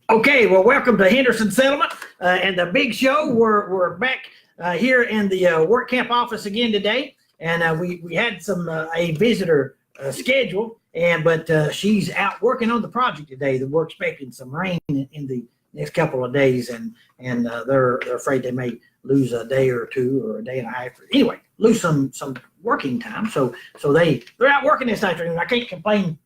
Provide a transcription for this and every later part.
Okay, well, welcome to Henderson Settlement and the big show. We're back here in the work camp office again today, and we had a visitor scheduled, but she's out working on the project today. We're expecting some rain in the next couple of days, and they're afraid they may lose a day or two or a day and a half. Anyway, lose some working time. So they're out working this afternoon. I can't complain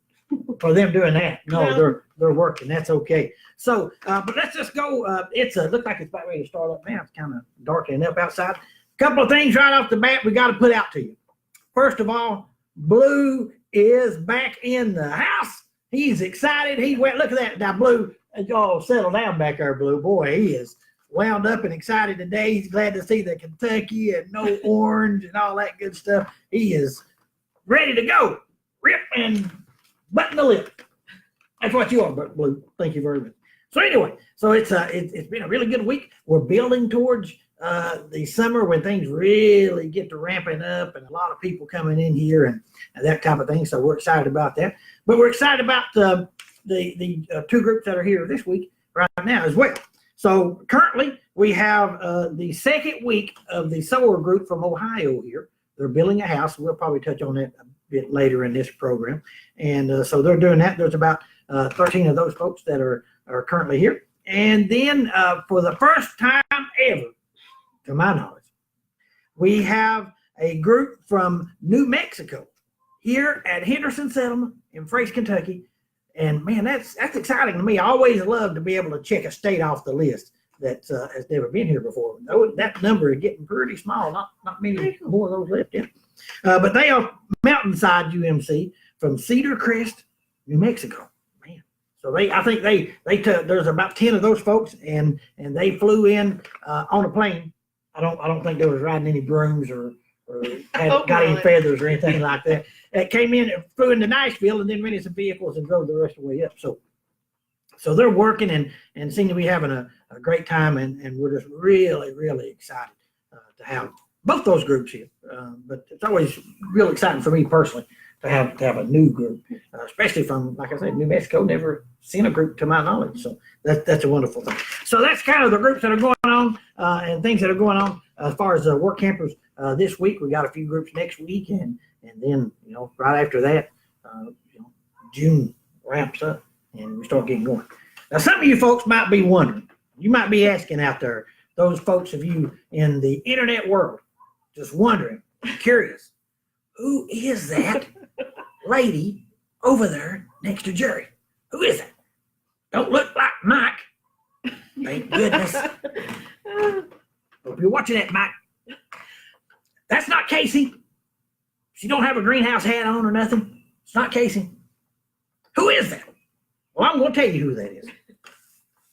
for them doing that. No, they're working. That's okay. So, but let's just go. It looks like it's about ready to start up now. It's kind of darkening up outside. A couple of things right off the bat we got to put out to you. First of all, Blue is back in the house. He's excited. He went. Look at that. Now, Blue, y'all settle down back there, Blue. Boy, he is wound up and excited today. He's glad to see the Kentucky and no orange and all that good stuff. He is ready to go. Rip and button the lip. That's what you are, Blue. Thank you very much. So anyway, it's been a really good week. We're building towards the summer when things really get to ramping up and a lot of people coming in here and that type of thing. So we're excited about that. But we're excited about the two groups that are here this week right now as well. So currently we have the second week of the sower group from Ohio here. They're building a house. We'll probably touch on that a bit later in this program. And so they're doing that. There's about 13 of those folks that are currently here. And then for the first time ever, to my knowledge, we have a group from New Mexico here at Henderson Settlement in Frace, Kentucky. And man, that's exciting to me. I always love to be able to check a state off the list that has never been here before. That number is getting pretty small. Not many more of those left in. But they are Mountainside UMC from Cedar Crest, New Mexico. Man, so I think they took. There's about 10 of those folks, and they flew in on a plane. I don't think they was riding any brooms or got any feathers or anything like that. It came in, flew into Nashville, and then rented some vehicles and drove the rest of the way up. So they're working and seem to be having a great time, and we're just really, really excited to have both those groups here. But it's always real exciting for me personally to have a new group, especially from, like I said, New Mexico. Never seen a group to my knowledge. So that's a wonderful thing. So that's kind of the groups that are going on and things that are going on as far as work campers this week. We got a few groups next week, and then, right after that, June ramps up and we start getting going. Now, some of you folks might be wondering, you might be asking out there, those folks of you in the internet world, just wondering, curious, who is that lady over there next to Jerry? Who is it? Don't look like Mike. Thank goodness. Hope you're watching that, Mike. That's not Casey. She don't have a greenhouse hat on or nothing. It's not Casey. Who is that? Well, I'm going to tell you who that is.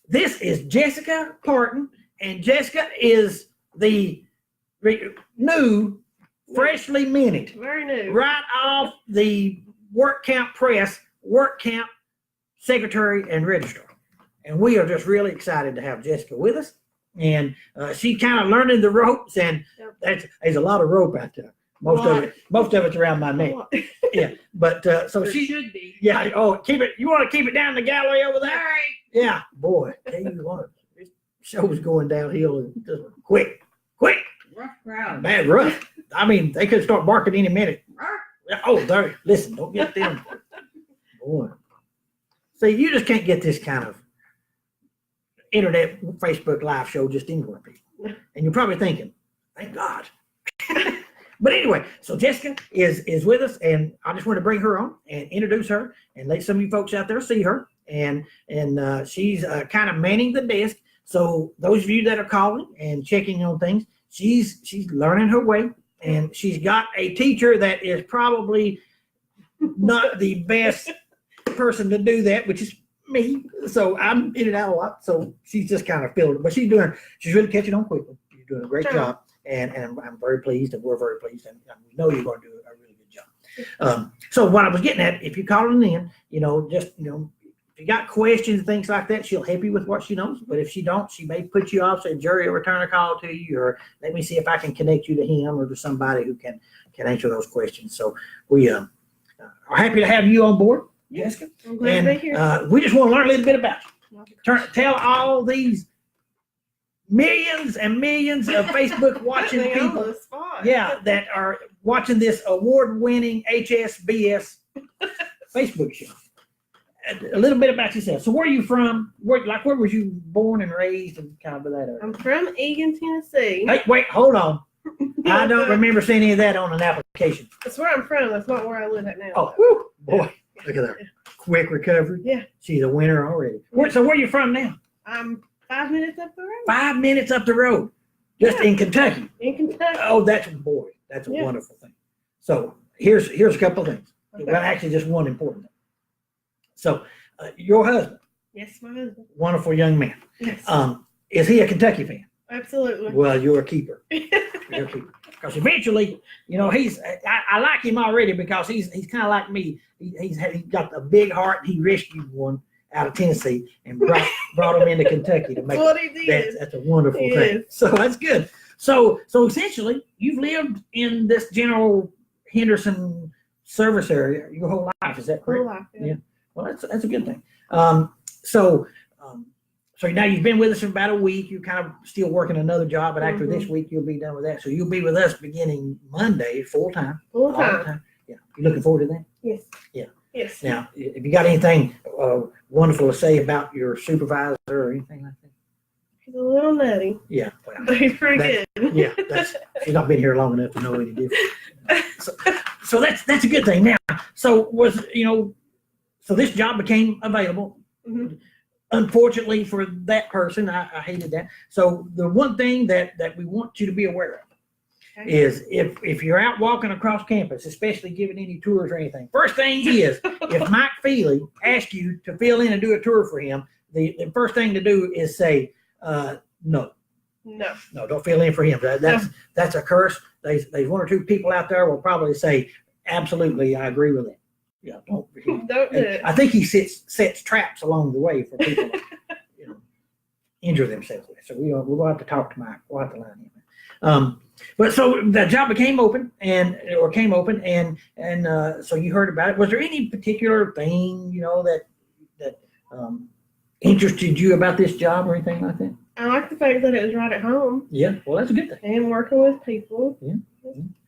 This is Jessica Partin, and Jessica is the new, freshly minted, very new, right off the work camp press, work camp secretary and registrar. And we are just really excited to have Jessica with us. And she's kind of learning the ropes, and there's a lot of rope out there. Most of it's around my neck. Yeah, but so there she should be. Yeah. Oh, keep it. You want to keep it down the gallery over there? All right. Yeah, boy. Tell you what, this show's going downhill and just quick. Rough crowd. Bad rough. I mean, they could start barking any minute. Oh, there. Listen, don't get them. Boy. See, you just can't get this kind of internet Facebook live show just anywhere, people. And you're probably thinking, thank God. But anyway, so Jessica is with us, and I just want to bring her on and introduce her and let some of you folks out there see her. And she's kind of manning the desk. So those of you that are calling and checking on things, she's learning her way, and she's got a teacher that is probably not the best person to do that, which is me. So I'm in and out a lot. So she's just kind of feeling it, but she's really catching on quickly. You're doing a great job. And I'm very pleased, and we're very pleased, and we know you're going to do a really good job. So what I was getting at, if you're calling in, if you got questions and things like that, she'll help you with what she knows. But if she don't, she may put you off, say, Jerry will return a call to you, or let me see if I can connect you to him or to somebody who can answer those questions. So we are happy to have you on board, Jessica. I'm glad to be here. We just want to learn a little bit about you. Tell all these millions and millions of Facebook watching Put me on people, the spot. yeah, that are watching this award-winning HSBS Facebook show. A little bit about yourself. So, where are you from? Where was you born and raised, and kind of that area? I'm from Egan, Tennessee. Hey, wait, hold on. I don't remember seeing any of that on an application. That's where I'm from. That's not where I live at now. Oh, whew, boy, look at that quick recovery. Yeah. She's a winner already. So, where are you from now? I'm 5 minutes up the road. 5 minutes up the road, just in Kentucky. In Kentucky. Oh, that's a Yeah. wonderful thing. So here's a couple of things. Okay. Well, actually, just one important thing. So your husband, Yes, my husband. wonderful young man, Yes. is he a Kentucky fan? Absolutely. Well, you're a keeper. You're a keeper. Because eventually, I like him already because he's kind of like me. He's got a big heart. He rescued one out of Tennessee and brought him into Kentucky to make That's what he did. that's a wonderful thing. Yes. So that's good. So essentially, you've lived in this General Henderson service area your whole life. Is that correct? Whole life, Yeah. Well, that's a good thing. So now you've been with us for about a week. You're kind of still working another job, but after this week, you'll be done with that. So you'll be with us beginning Monday, full time. Full all the time. Yeah. You looking forward to that? Yes. Yeah. Yes. Now, if you got anything wonderful to say about your supervisor or anything like that? He's a little nutty, Yeah. Well, but he's pretty good. yeah. She's not been here long enough to know any different. So that's a good thing. Now, so this job became available. Mhm. Unfortunately for that person, I hated that. So the one thing that we want you to be aware of Okay. is if you're out walking across campus, especially giving any tours or anything, first thing is if Mike Feely asks you to fill in and do a tour for him, the first thing to do is say no. No, don't fill in for him. That's a curse. There's one or two people out there will probably say, absolutely, I agree with it. Yeah, don't Don't do it. I think he sets traps along the way for people to injure themselves with. So we'll have to talk to Mike. We'll have to line him. But so the job came open and so you heard about it. Was there any particular thing that interested you about this job or anything like that? I like the fact that it was right at home Yeah, well, that's a good thing. and working with people.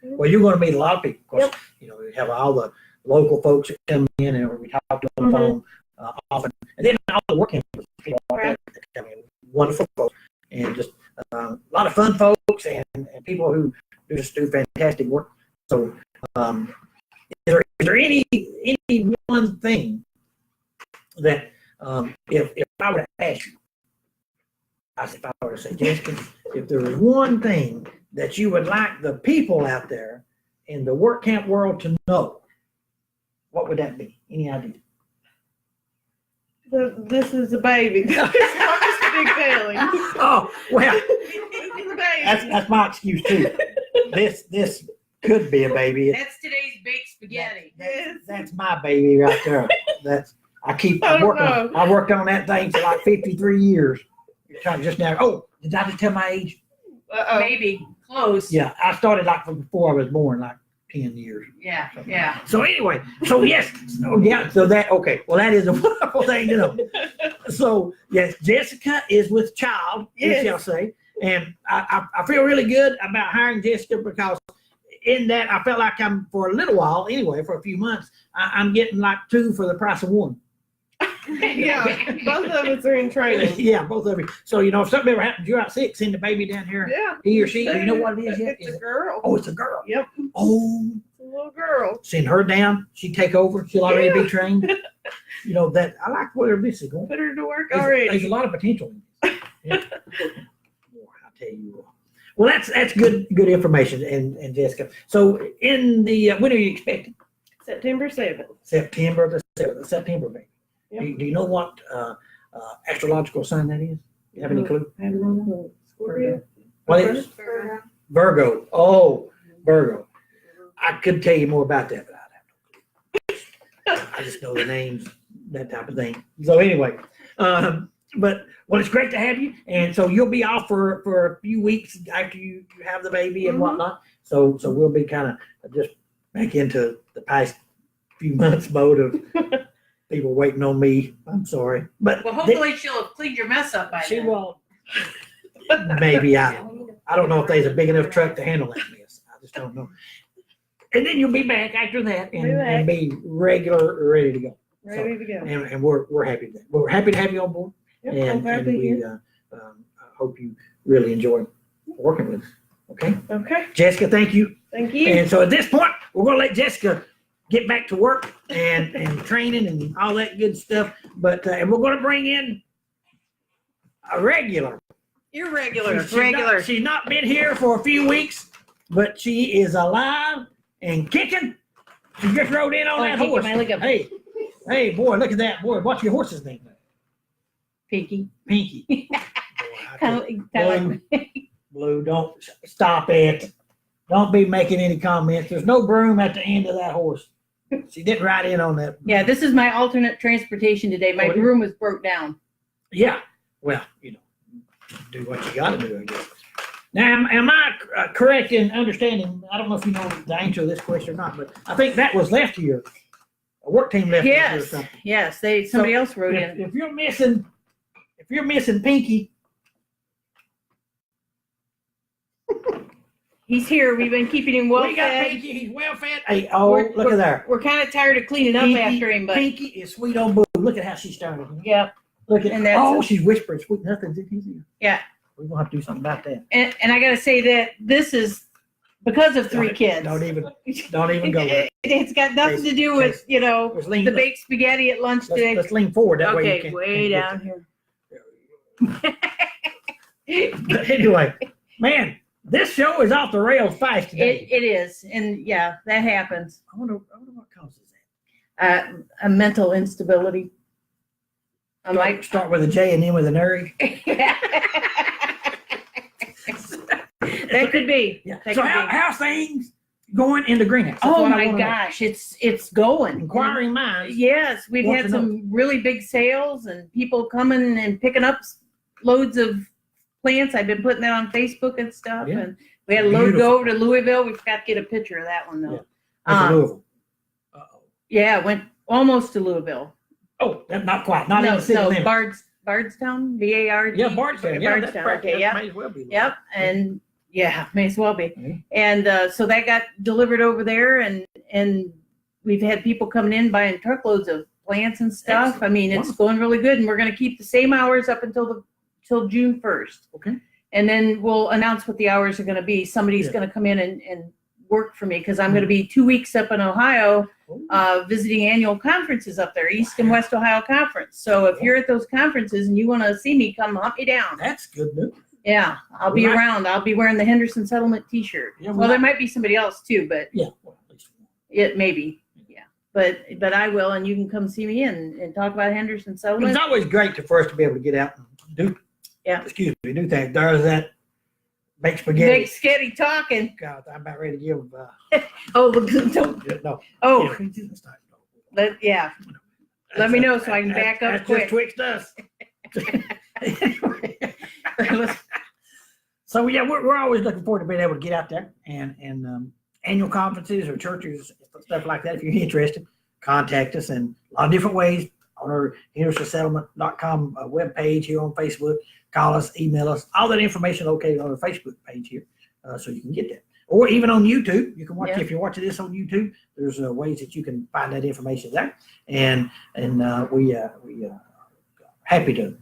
Well, you're going to meet a lot of people. Of course, we have all the local folks that come in and we talk to them on the phone often. And then all the working people that come in, wonderful folks, and just a lot of fun folks and people who just do fantastic work. So, is there any one thing that if I were to ask you, if I were to say, Jessica, if there was one thing that you would like the people out there in the work camp world to know, what would that be? Any idea? This is a baby. It's not just a big belly. Oh, well, This is a baby. that's my excuse too. This could be a baby. That's today's baked spaghetti. That's my baby right there. I worked on that thing for like 53 years. Just now. Oh, did I just tell my age? Uh-oh. Maybe close. Yeah, I started like from before I was born, like 10 years. Yeah. So anyway, so yes, so that, okay, well, that is a wonderful thing to know. So yes, Jessica is with child, we shall say, and I feel really good about hiring Jessica because in that I felt like for a little while, anyway, for a few months, I'm getting like two for the price of one. Yeah, both of us are in training. Yeah, both of you. So, if something ever happens, you're out sick, send the baby down here. Yeah. He or she, do you know what it is yet? It's a girl. Oh, it's a girl. Yep. Oh, It's a little girl. send her down. She take over. She'll already be trained. That I like where this is going. Put her to work There's already. a lot of potential in this. Yeah. Boy, I'll tell you what. Well, that's good information, and Jessica. So in the when are you expecting? September 7th. September the 7th, September, baby. Yep. Do you know what astrological sign that is? You have any clue? I don't know. Scorpio. What is it? Virgo. Oh, Virgo. I could tell you more about that, but I'd have no clue. I just know the names, that type of thing. So anyway, it's great to have you. And so you'll be off for a few weeks after you have the baby and whatnot. So we'll be kind of just back into the past few months mode of people waiting on me. I'm sorry, but Well, hopefully she'll have cleaned your mess up by she then. will. Maybe I don't know if there's a big enough truck to handle that mess. I just don't know. And then you'll be back after that and be regular, ready to go. Ready to go. And we're happy with that. We're happy to have you on board. Yep, And, I'm glad and to we hear. hope you really enjoy working with us. Okay, Okay. Jessica, thank you. Thank you. And so at this point, we're gonna let Jessica get back to work and training and all that good stuff. But and we're gonna bring in a regular. Irregular. She's not been here for a few weeks, but she is alive and kicking. She just rode in on that kicking horse. my leg up. Hey, boy, look at that. Boy, what's your horse's name? Pinky. Pinky. Boy, Kind of like Blue, don't stop it. Don't be making any comments. There's no broom at the end of that horse. She didn't ride in on that. Yeah, this is my alternate transportation today. My Oh, it is? broom was broke down. Yeah. Well, do what you got to do, I guess. Now, am I correct in understanding? I don't know if you know the answer to this question or not, but I think that was left here. A work team left here or Yes, something. yes. Somebody else wrote If, in. if you're missing Pinky, He's here. We've been keeping him well we got fed. Pinky. He's well fed. Hey, look at there. We're kind of tired of cleaning up Pinky, after him, but Pinky is sweet on boo. Look at how she's starting. yeah. Look at And that's- she's whispering sweet nothings in his ear. Yeah. We're gonna have to do something about that. And I got to say that this is because of three kids. Don't even go there. It's got nothing to do with, Let's lean, the baked spaghetti at lunch today. let's lean forward that way. You Okay, can, way down here. But anyway, man, this show is off the rails fast today. It is. And yeah, that happens. I wonder what causes that. A mental instability. I might Start with a J and end with an R. That could be. Yeah. That So could be. how's things going in the greenhouse? That's Oh what I my wanna know. gosh, it's going. Inquiring minds. Yes, we've Want had to know. some really big sales and people coming and picking up loads of plants. I've been putting that on Facebook and stuff. Yeah. And we had a load Beautiful. go over to Louisville. We forgot to get a picture of that one though. Went to Louisville. Uh-oh. Yeah, went almost to Louisville. Oh, not quite. Not in the city no, limits. Bardstown, B-A-R-D. Yeah, Bardstown. Yeah, that's Bardstown. practically. Okay, yeah. May as well be. Yep, and yeah, may as well be. Mhm. And so that got delivered over there, and we've had people coming in buying truckloads of plants and stuff. Excellent. I mean, it's going really good, and we're going to keep the same hours up until June 1st. Okay. And then we'll announce what the hours are going to be. Somebody's Yeah. going to come in and work for me because I'm going to be 2 weeks up in Ohio visiting annual conferences up there, East and West Ohio Conference. So if you're at those conferences and you want to see me, come hunt me down. That's good news. Yeah, I'll be We might- around. I'll be wearing the Henderson Settlement T-shirt. Yeah, we Well, there might- might be somebody else too, but Yeah. Well, at least one. it maybe. Yeah, but I will, and you can come see me and talk about Henderson It's Settlement. always great for us to be able to get out and do. Yeah. Excuse me, do things. There's that baked spaghetti. Big skitty talking. God, I'm about ready to give. Oh, don't. No. Oh, Yeah, it's not- yeah. Let me know so I can back up That's quick. just twixt us. So yeah, we're always looking forward to being able to get out there and annual conferences or churches, stuff like that. If you're interested, contact us in a lot of different ways on our HendersonSettlement.com webpage here on Facebook. Call us, email us, all that information located on our Facebook page here, so you can get that. Or even on YouTube, you can watch. Yeah. If you're watching this on YouTube, there's ways that you can find that information there, and we happy to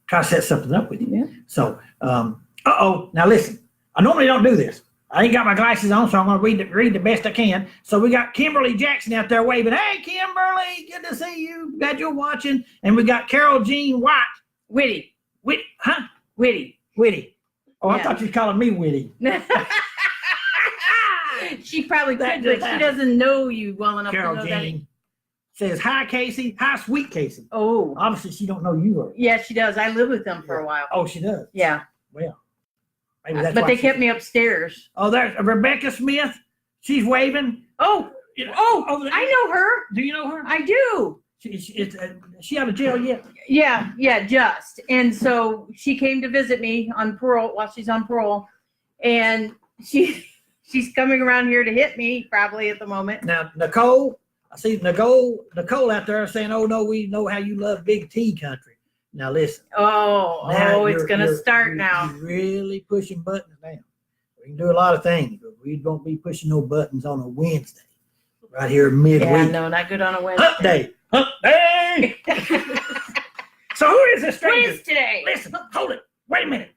try to set something up with you. Yeah. So, now listen, I normally don't do this. I ain't got my glasses on, so I'm going to read the best I can. So we got Kimberly Jackson out there waving. Hey, Kimberly, good to see you. Glad you're watching. And we got Carol Jean White. Witty. Witty. Oh, I Yeah. thought you were calling me Witty. She probably That could, just but she happened. doesn't know you well enough Carol to know that. Jean says, hi, Casey. Hi, sweet Casey. Oh, Obviously, she don't know you are. yeah, she does. I lived with them for a while. Oh, she does. Yeah, Well, maybe that's but why they she- kept me upstairs. Oh, there's Rebecca Smith. She's waving. Oh, You know, oh, over there. I know her. Do you know her? I do. She out of jail yet? Yeah, just. And so she came to visit me on parole while she's on parole. And she's coming around here to hit me probably at the moment. Now, Nicole, I see Nicole out there saying, "Oh no, we know how you love Big T country." Now listen. Now It's gonna you're start now. You're really pushing buttons now. We can do a lot of things, but we don't be pushing no buttons on a Wednesday, right here midweek. Yeah, no, not good on a Wednesday. Hump day. So who is this stranger? What is today? Listen, hold it. Wait a minute.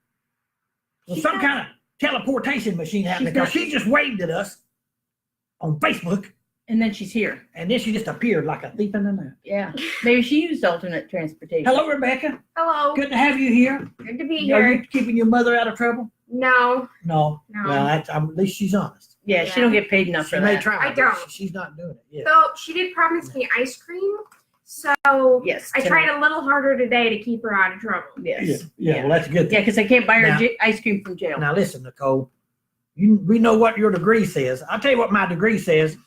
There's some kind of teleportation machine happening because she just waved at us on Facebook, And then she's here. and then she just appeared like a thief in the night. Yeah. Maybe she used alternate transportation. Hello, Rebecca. Hello. Good to have you here. Good to be Are here. you keeping your mother out of trouble? No. No. No. Well, at least she's honest. Yeah, she don't get paid enough She for may that. try. I but don't. She's not doing it. Yeah. So she did promise me ice cream. So Yes. I tried a little harder today to keep her out of trouble. Yes. Yeah. Well, that's a good. Yeah, because I can't buy her Now- ice cream from jail. Now listen, Nicole. We know what your degree says. I'll tell you what my degree says.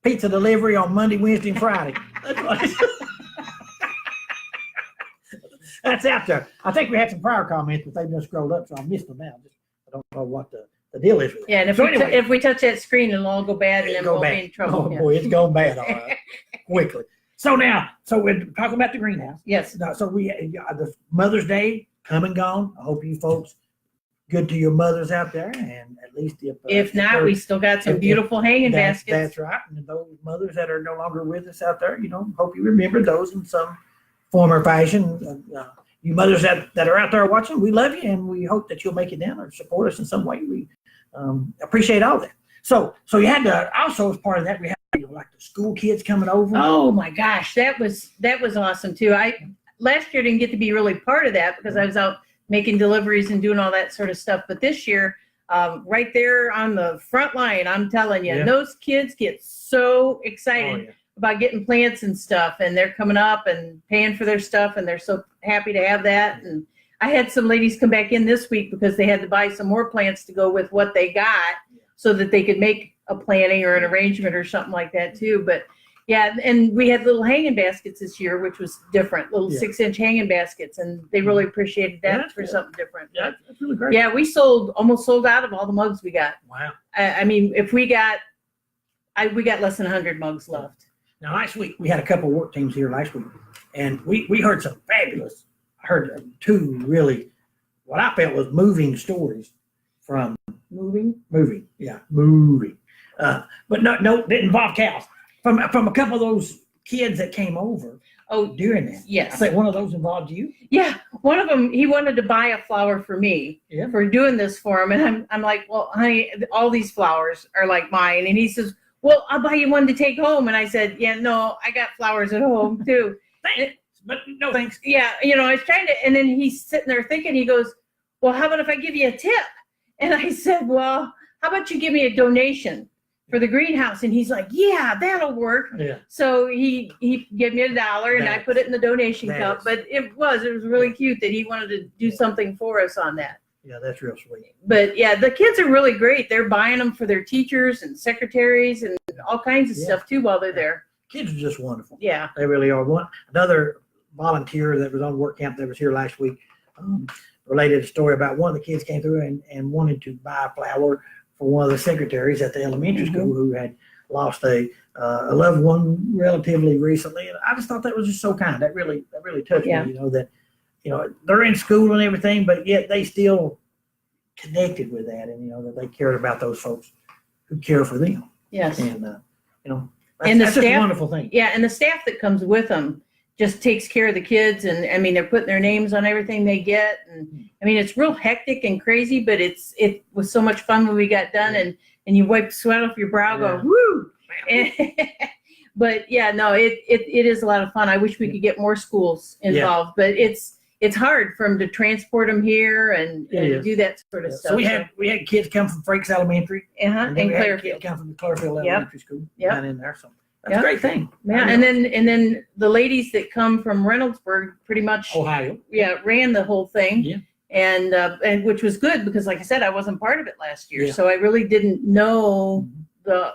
Pizza delivery on Monday, Wednesday, and Friday. That's what it says. That's out there. I think we had some prior comments, but they've just scrolled up, so I missed them now. I don't know what the deal is with that. Yeah, and if, So we anyway, if we touch that screen, it'll all go bad and then go we'll bad. be in trouble. Oh Yeah. boy, it's going bad all right. Quickly. So we're talking about the greenhouse. Yes. Now, so the Mother's Day come and gone. I hope you folks good to your mothers out there, and at least If not, we still got some beautiful hanging baskets. That's right. And those mothers that are no longer with us out there, hope you remember those in some form or fashion. You mothers that are out there watching, we love you, and we hope that you'll make it down or support us in some way. We appreciate all that. So you had to also, as part of that, we had like the school kids coming over. Oh my gosh, that was awesome too. Last year didn't get to be really part of that because I was out making deliveries and doing all that sort of stuff. But this year, right there on the front line, I'm telling you, Yeah. those kids get so excited Oh, yeah. about getting plants and stuff, and they're coming up and paying for their stuff, and they're so happy to have that. And I had some ladies come back in this week because they had to buy some more plants to go with what they got so that they could make a planting or an arrangement or something like that too. But yeah, and we had little hanging baskets this year, which was different, little Yeah. 6-inch hanging baskets, and they really appreciate that Yeah, for yeah. something different. Yeah, that's really great. Yeah, we almost sold out of all the mugs we got. Wow. I mean, if we got less than 100 mugs left. Now, last week, we had a couple work teams here last week, and we heard some fabulous, I heard two really, what I felt was moving stories from Moving. moving. But no, didn't involve cows. From a couple of those kids that came over Oh, during that. I yes. think one of those involved you. Yeah, one of them, he wanted to buy a flower for me Yeah. for doing this for him. And I'm like, well, honey, all these flowers are like mine. And he says, well, I'll buy you one to take home. And I said, yeah, no, I got flowers at home too. Thanks, but no thanks. Yeah, I was trying to, and then he's sitting there thinking, he goes, well, how about if I give you a tip? And I said, well, how about you give me a donation for the greenhouse? And he's like, yeah, that'll work. Yeah. So he gave me $1 and I That- put it in the donation that cup. is- But it was really cute that he wanted to do something for us on that. Yeah, that's real sweet. But yeah, the kids are really great. They're buying them for their teachers and secretaries and all kinds of Yeah. stuff too while they're there. Kids are just wonderful. Yeah. They really are. Another volunteer that was on work camp that was here last week related a story about one of the kids came through and wanted to buy a flower for one of the secretaries at the elementary school who had lost a loved one relatively recently. And I just thought that was just so kind. That really touched Yeah. me, that they're in school and everything, but yet they still connected with that, and that they cared about those folks who care for them. Yes. And And the that's just a staff- wonderful thing. Yeah, and the staff that comes with them just takes care of the kids, and I mean they're putting their names on everything they get, and I mean it's real hectic and crazy, but it was so much fun when we got done, and you wipe sweat off your brow, Yeah. go woo. But yeah, no, it is a lot of fun. I wish we could get more schools involved, but it's hard for them to transport them here and It is. do that sort of stuff. So we had kids come from Frakes Elementary. And then we had Clairfield. kids come from the Clairfield Yep. Elementary School Yep. down in there. So that's Yep. a great thing. Yeah, and then the ladies that come from Reynoldsburg pretty much Ohio. ran the whole thing. Yeah. And which was good because like I said, I wasn't part of it last year. Yeah. So I really didn't know the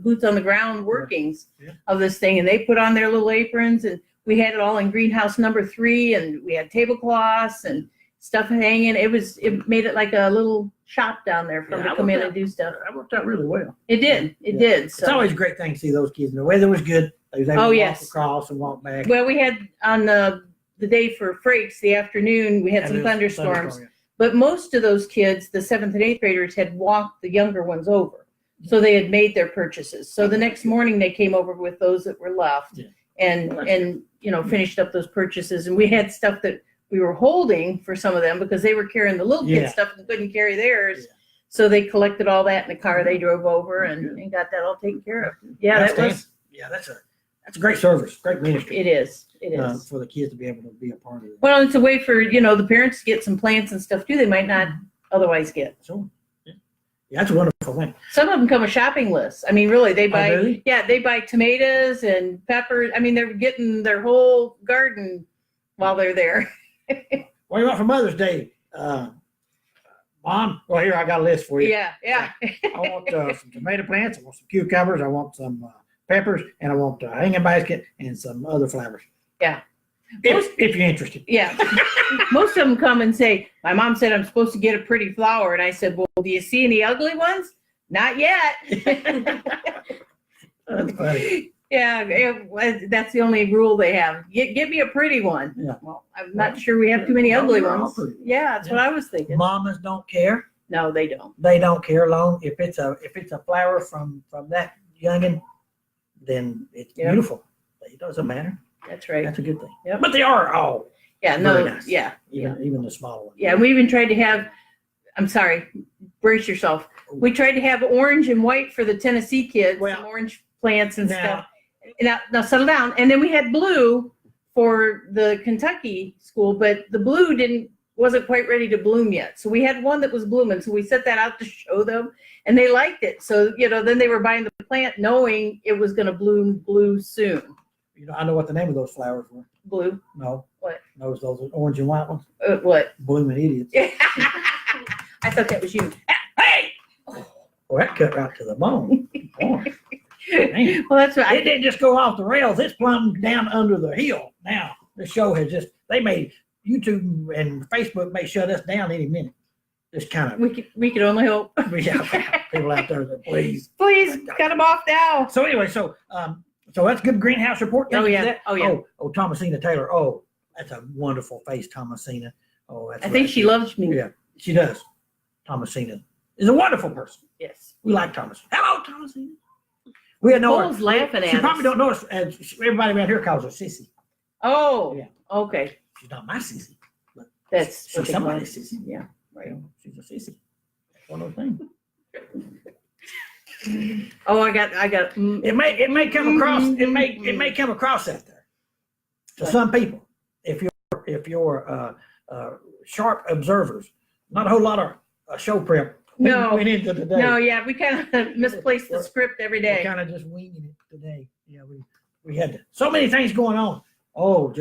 boots on the ground workings Yeah. of this thing. And they put on their little aprons and we had it all in greenhouse number 3 and we had tablecloths and stuff hanging. It made it like a little shop down there for them Yeah, to come in I and do stuff. That worked out really well. It did. It did. It's So. always a great thing to see those kids. And the weather was good. They was able Oh, to yes. walk across and walk back. Well, we had on the day for Frakes, the afternoon, we had some And it was thunderstorms. But most of those kids, the 7th and 8th graders, had walked the younger ones over. So they had made their purchases. So the next morning they came over with those that were left Yeah. and finished up those purchases. And we had stuff that we were holding for some of them because they were carrying the little Yeah. kid stuff and couldn't carry theirs. Yeah. So they collected all that in the car. They drove over Good. and got that all taken care of. Yeah, that was, Yeah, that's a great service, great ministry. it is. It is. For the kids to be able to be a part of it. Well, it's a way for, the parents to get some plants and stuff too they might not otherwise get. So, yeah, that's a wonderful thing. Some of them come with shopping lists. I mean, really, they buy, really? yeah, they buy tomatoes and peppers. I mean, they're getting their whole garden while they're there. What do you want for Mother's Day, Mom? Well, here I got a list for you. Yeah, yeah. I want some tomato plants. I want some cucumbers. I want some peppers, and I want a hanging basket and some other flowers. Yeah. If you're interested. Yeah. Most of them come and say, my mom said I'm supposed to get a pretty flower. And I said, well, do you see any ugly ones? Not yet. That's funny. Yeah, that's the only rule they have. Get me a pretty one. Yeah. Well, I'm not sure we have too many ugly They're all ones. pretty. Yeah, that's what I was thinking. Mamas don't care. No, they don't. They don't care long. If it's a flower from that youngin, then it's Yeah. beautiful. It doesn't matter. That's right. That's a good thing. Yep. But they are all Yeah, no, very nice. yeah. even the smaller ones. Yeah, we even tried to have, I'm sorry, brace yourself. We tried to have orange and white for the Tennessee kids, Well, some orange plants and now- stuff. Now settle down. And then we had blue for the Kentucky school, but the blue wasn't quite ready to bloom yet. So we had one that was blooming. So we set that out to show them and they liked it. So, then they were buying the plant knowing it was going to bloom blue soon. I know what the name of those flowers were. Blue. No. What? Those orange and white ones. What? Blooming idiots. I thought that was you. Hey! Well, that cut right to the bone. Boy, man. Well, that's right. It didn't just go off the rails. It's plumbed down under the hill. Now, the show has they made YouTube and Facebook may shut us down any minute. Just kind of, We could only hope. people out there that please. Please cut them off now. So anyway, so that's good greenhouse report. Thank Oh, you yeah. for that. Oh, yeah. Oh, Thomasina Taylor. Oh, that's a wonderful face, Thomasina. Oh, that's I think right. she loves me. Yeah, she does. Thomasina is a wonderful person. Yes. We like Thomasina. Hello, Thomasina. We know her. Nicole's laughing She at probably us. don't know us. Everybody around here calls her Sissy. Oh, Yeah. okay. She's not my Sissy. That's She's what they call somebody's it. Sissy. Yeah, right. She's a Sissy. One of those things. Oh, I got. It may come across. It may come across out there to some people. If you're sharp observers, not a whole lot of show prep No. went into today. No, yeah, we kind of misplaced the script every We're day. kind of just winging it today. Yeah, we had so many things going on. Oh,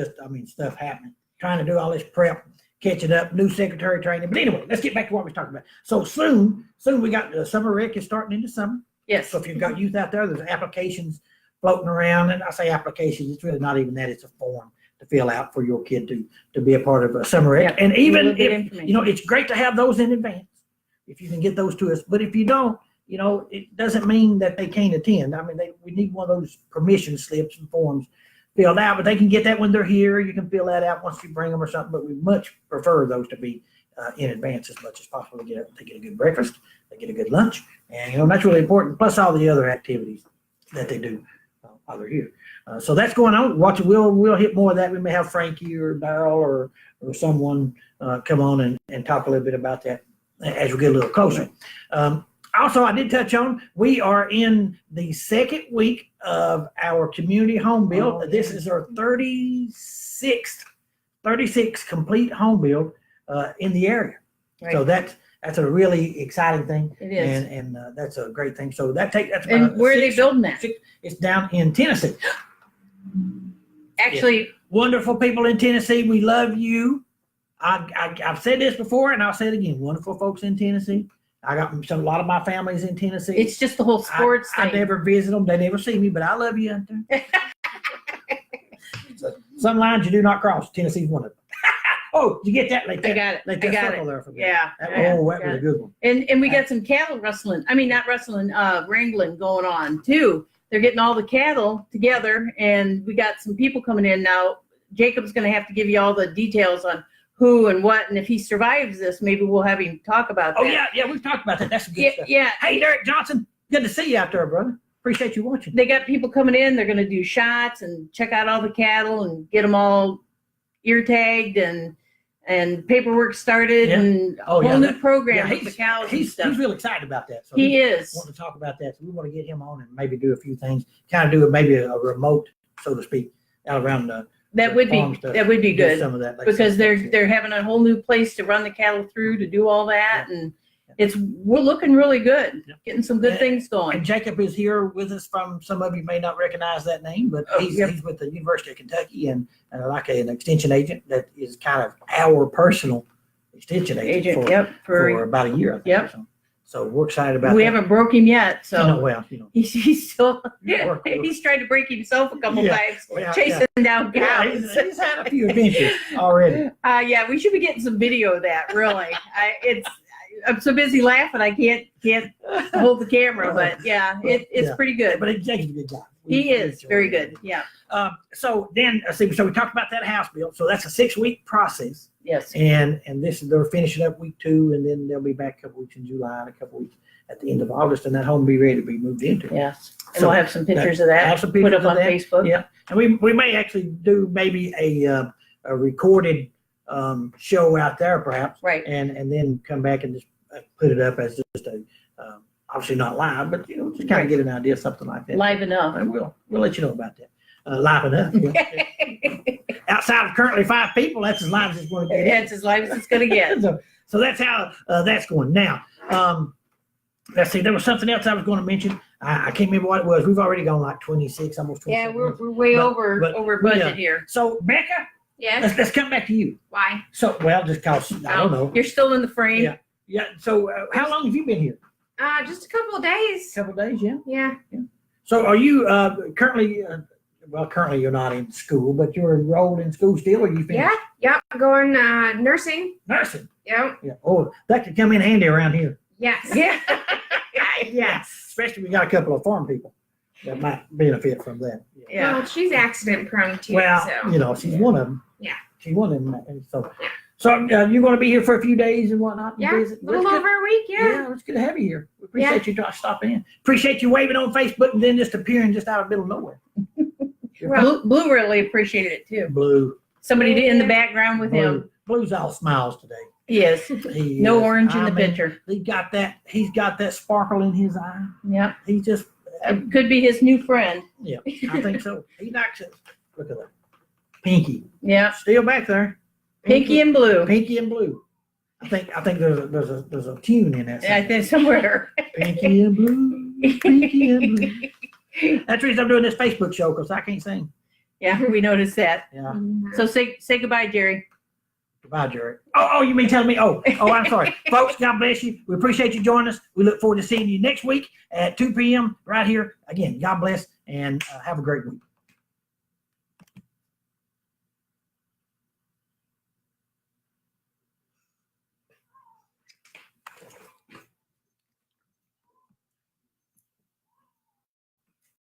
stuff happening. Trying to do all this prep, catching up, new secretary training. But anyway, let's get back to what we was talking about. So soon we got the summer rec is starting in the summer. Yes. So if you've got youth out there, there's applications floating around, and I say applications, it's really not even that. It's a form to fill out for your kid to be a part of a summer rec. Yeah, And even little bit if information. it's great to have those in advance if you can get those to us. But if you don't, it doesn't mean that they can't attend. I mean, we need one of those permission slips and forms filled out, but they can get that when they're here. You can fill that out once you bring them or something. But we much prefer those to be in advance as much as possible. They get a good breakfast, they get a good lunch, and that's really important. Plus all the other activities that they do while they're here. So that's going on. We'll hit more of that. We may have Frankie or Darryl or someone come on and talk a little bit about that as we get a little closer. Also, I did touch on, we are in the second week of our community home build. This is our 36th complete home build in the area. Right. So that's a really exciting thing. It is. And that's a great thing. So that's about And where are they building that? It's down in Tennessee. Actually, Wonderful people in Tennessee. We love you. I've said this before and I'll say it again. Wonderful folks in Tennessee. I got a lot of my family's in Tennessee. it's just the whole sports I thing. never visit them. They never see me, but I love you out there. So, some lines you do not cross. Tennessee's one of them. Oh, did you get that? Like I that. got it. Like I that got circle it. there for me. Yeah. That, yeah, oh, that got was a it. good one. And we got some cattle rustling. I mean, not rustling, wrangling going on too. They're getting all the cattle together, and we got some people coming in now. Jacob's going to have to give you all the details on who and what, and if he survives this, maybe we'll have him talk about Oh, that. yeah, we've talked about that. That's some good Yeah, stuff. yeah. Hey, Derek Johnson, good to see you out there, brother. Appreciate you watching. They got people coming in. They're going to do shots and check out all the cattle and get them all ear tagged and paperwork started Yeah. and a Oh, yeah, whole new that- program Yeah, with the cows and he's stuff. real excited about that. So He is. want to talk about that. So we want to get him on and maybe do a few things, kind of do maybe a remote, so to speak, out around the That would farm be stuff. good. do some of that like Because some they're stuff. they're having a whole new place to run the cattle through to do all that, and we're looking really good, Yeah. getting some good things And going. Jacob is here with us from, some of you may not recognize that name, but Oh, he's, yep. he's with the University of Kentucky and like an extension agent that is kind of our personal extension agent, for about a year, I think. Yep. or so. So we're excited about We that. haven't broke him yet, so Well, he's still Work with us. he's tried to break himself a couple Yeah. times, Well, chasing down Yeah, cows. he's had a few adventures already. Yeah, we should be getting some video of that. Really, I'm so busy laughing I can't hold the camera, but yeah, it's Yeah. pretty good. But Jake's a good guy. He is very good. Yeah. So then, so we talked about that house bill. So that's a 6-week process, Yes. and they're finishing up week 2, and then they'll be back a couple weeks in July and a couple weeks at the end of August, and that home will be ready to be moved into. Yes. And So we'll have some pictures of that. have some Put pictures up of on that. Facebook. Yeah, and we may actually do maybe a recorded show out there perhaps, Right. and then come back and just put it up as just a obviously not live, but just kind of get an idea, something like that. Live enough. And we'll let you know about that. Live enough. Yeah. Outside of currently 5 people, that's as live as it's going to get. It's as live as it's gonna get. So that's how that's going. Now, let's see. There was something else I was going to mention. I can't remember what it was. We've already gone like 26, almost 27. Yeah, we're way But- over but budget here. So Becca, Yes. let's come back to you. Why? So just cause I don't know. You're still in the frame. Yeah. Yeah. So how long have you been here? Just a couple of days. A couple of days. Yeah. Yeah. So are you currently? Currently you're not in school, but you're enrolled in school still, or you finished? Yeah. Yep. Going nursing. Nursing. Yep. Yeah. Oh, that could come in handy around here. Yes. Yeah. Yes. Especially we got a couple of farm people that might benefit from that. Yeah. Well, she's accident prone too. Well, so. she's one of them. Yeah. She's one of them. And so you're going to be here for a few days and whatnot? And Yeah. visit? A little That's good. over a week. Yeah. Yeah, it's good to have you here. We appreciate you stopping in. Appreciate you waving on Facebook and then just appearing just out of the middle of nowhere. Blue really appreciated it too. Blue. Somebody in the background with him. Blue's all smiles today. Yes. He No is. orange in I the mean, picture. He's got that sparkle in his eye. Yeah. He just, It could be his new friend. yeah, I think so. He knocks it. Look at that. Pinky. Yeah. Still back there. Pinky and blue. Pinky and blue. I think there's a tune in that. Yeah, I think somewhere. Pinky and blue. Pinky and blue. That's the reason I'm doing this Facebook show, because I can't sing. Yeah, we noticed that. Yeah. So say goodbye, Jerry. Goodbye, Jerry. Oh, you mean telling me? Oh, I'm sorry. Folks, God bless you. We appreciate you joining us. We look forward to seeing you next week at 2 p.m. right here. Again, God bless and have a great week.